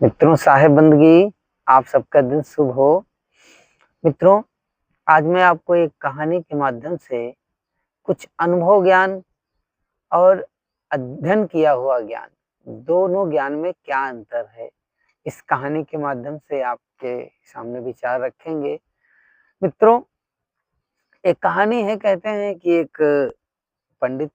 मित्रों, साहेब बंदगी आप सबका दिन शुभ हो। मित्रों, आज मैं आपको एक कहानी के माध्यम से कुछ अनुभव ज्ञान और अध्ययन किया हुआ ज्ञान, दोनों ज्ञान में क्या अंतर है, इस कहानी के माध्यम से आपके सामने विचार रखेंगे। मित्रों, एक कहानी है, कहते हैं कि एक पंडित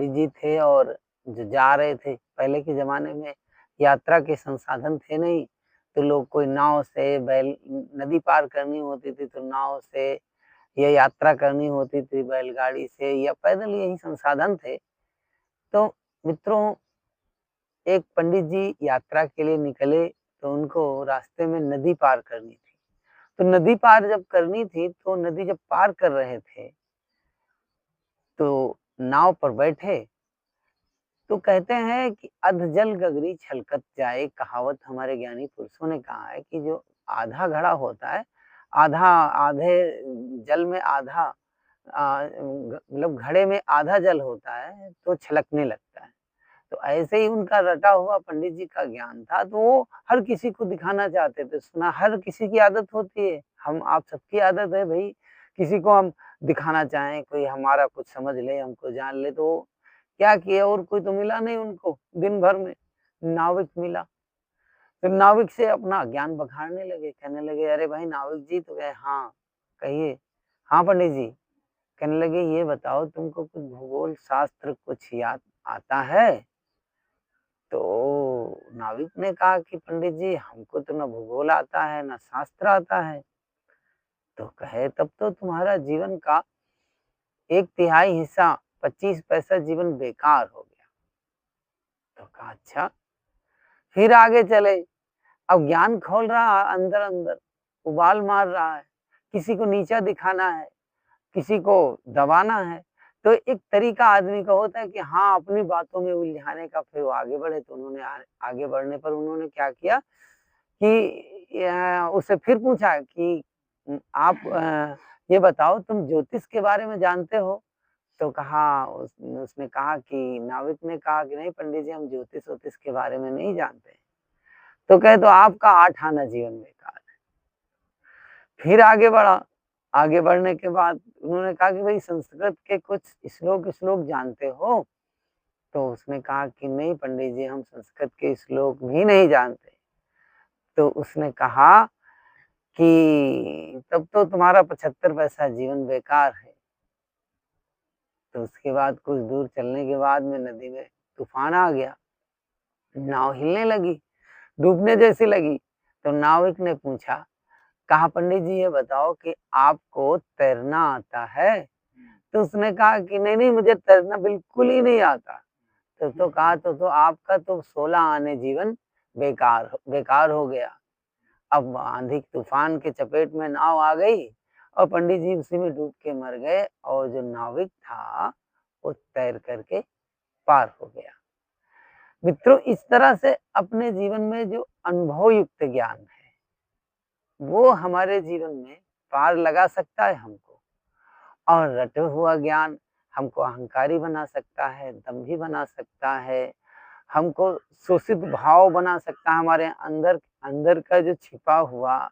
जी थे और जो जा रहे थे, पहले के ज़माने में यात्रा के संसाधन थे नहीं, तो लोग कोई नाव से बैल नदी पार करनी होती थी तो नाव से, या यात्रा करनी होती थी बैलगाड़ी से या पैदल, यही संसाधन थे। तो मित्रों, एक पंडित जी यात्रा के लिए निकले तो उनको रास्ते में नदी पार करनी थी। तो नदी पार जब करनी थी तो नदी जब पार कर रहे थे, तो नाव पर बैठे तो कहते हैं कि अधजल गगरी छलकत जाए, कहावत हमारे ज्ञानी पुरुषों ने कहा है कि जो आधा घड़ा होता है, आधा आधे जल में आधा मतलब घड़े में आधा जल होता है तो छलकने लगता है। तो ऐसे ही उनका रटा हुआ पंडित जी का ज्ञान था, तो वो हर किसी को दिखाना चाहते थे। सुना, हर किसी की आदत होती है, हम आप सबकी आदत है भाई, किसी को हम दिखाना चाहें, कोई हमारा कुछ समझ ले, हमको जान ले। तो क्या किया, और कोई तो मिला नहीं उनको दिन भर में, नाविक मिला। फिर नाविक से अपना ज्ञान बखाड़ने लगे, कहने लगे, अरे भाई नाविक जी, तो कहे हाँ, कहिए। हाँ पंडित जी। कहने लगे, ये बताओ तुमको कुछ भूगोल शास्त्र कुछ याद आता है? तो नाविक ने कहा कि पंडित जी, हमको तो ना भूगोल आता है ना शास्त्र आता है। तो कहे, तब तो तुम्हारा जीवन का 1/3 हिस्सा, 25 पैसा जीवन बेकार हो गया। तो कहा, अच्छा। फिर आगे चले, अब ज्ञान खोल रहा है अंदर अंदर, उबाल मार रहा है, किसी को नीचा दिखाना है, किसी को दबाना है। तो एक तरीका आदमी का होता है कि हाँ, अपनी बातों में उलझाने का, फिर वो आगे बढ़े। तो उन्होंने आगे बढ़ने पर उन्होंने क्या किया कि उससे फिर पूछा कि आप ये बताओ, तुम ज्योतिष के बारे में जानते हो? तो कहा, उसने कहा कि नाविक ने कहा कि नहीं पंडित जी, हम ज्योतिष वोतिष के बारे में नहीं जानते। तो कहे, तो आपका 8 आना जीवन बेकार है। फिर आगे बढ़ा, आगे बढ़ने के बाद उन्होंने कहा कि भाई संस्कृत के कुछ श्लोक जानते हो? तो उसने कहा कि नहीं पंडित जी, हम संस्कृत के श्लोक भी नहीं जानते। तो उसने कहा कि तब तो तुम्हारा 75 पैसा जीवन बेकार है। तो उसके बाद कुछ दूर चलने के बाद में नदी में तूफान आ गया, नाव हिलने लगी, डूबने जैसी लगी। तो नाविक ने पूछा, कहा पंडित जी, ये बताओ कि आपको तैरना आता है? तो उसने कहा कि नहीं नहीं, मुझे तैरना बिल्कुल ही नहीं आता। तो कहा, तो आपका तो 16 आने जीवन बेकार हो गया। अब आंधी तूफान के चपेट में नाव आ गई और पंडित जी उसी में डूब के मर गए, और जो नाविक था वो तैर करके पार हो गया। मित्रों, इस तरह से अपने जीवन में जो अनुभव युक्त ज्ञान है, वो हमारे जीवन में पार लगा सकता है हमको, और रटे हुआ ज्ञान हमको अहंकारी बना सकता है, दंभी बना सकता है, हमको शोषित भाव बना सकता है, हमारे अंदर अंदर का जो छिपा हुआ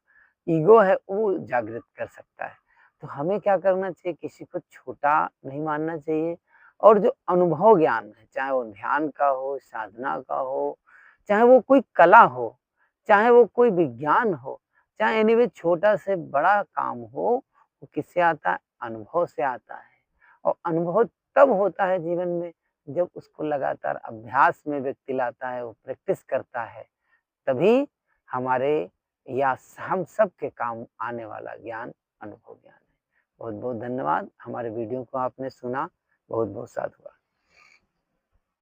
ईगो है वो जागृत कर सकता है। तो हमें क्या करना चाहिए, किसी को छोटा नहीं मानना चाहिए, और जो अनुभव ज्ञान है, चाहे वो ध्यान का हो, साधना का हो, चाहे वो कोई कला हो, चाहे वो कोई विज्ञान हो, चाहे एनीवे छोटा से बड़ा काम हो, वो किससे आता है? अनुभव से आता है। और अनुभव तब होता है जीवन में जब उसको लगातार अभ्यास में व्यक्ति लाता है, वो प्रैक्टिस करता है, तभी हमारे या हम सब के काम आने वाला ज्ञान अनुभव ज्ञान है। बहुत बहुत धन्यवाद, हमारे वीडियो को आपने सुना, बहुत बहुत साधुवाद।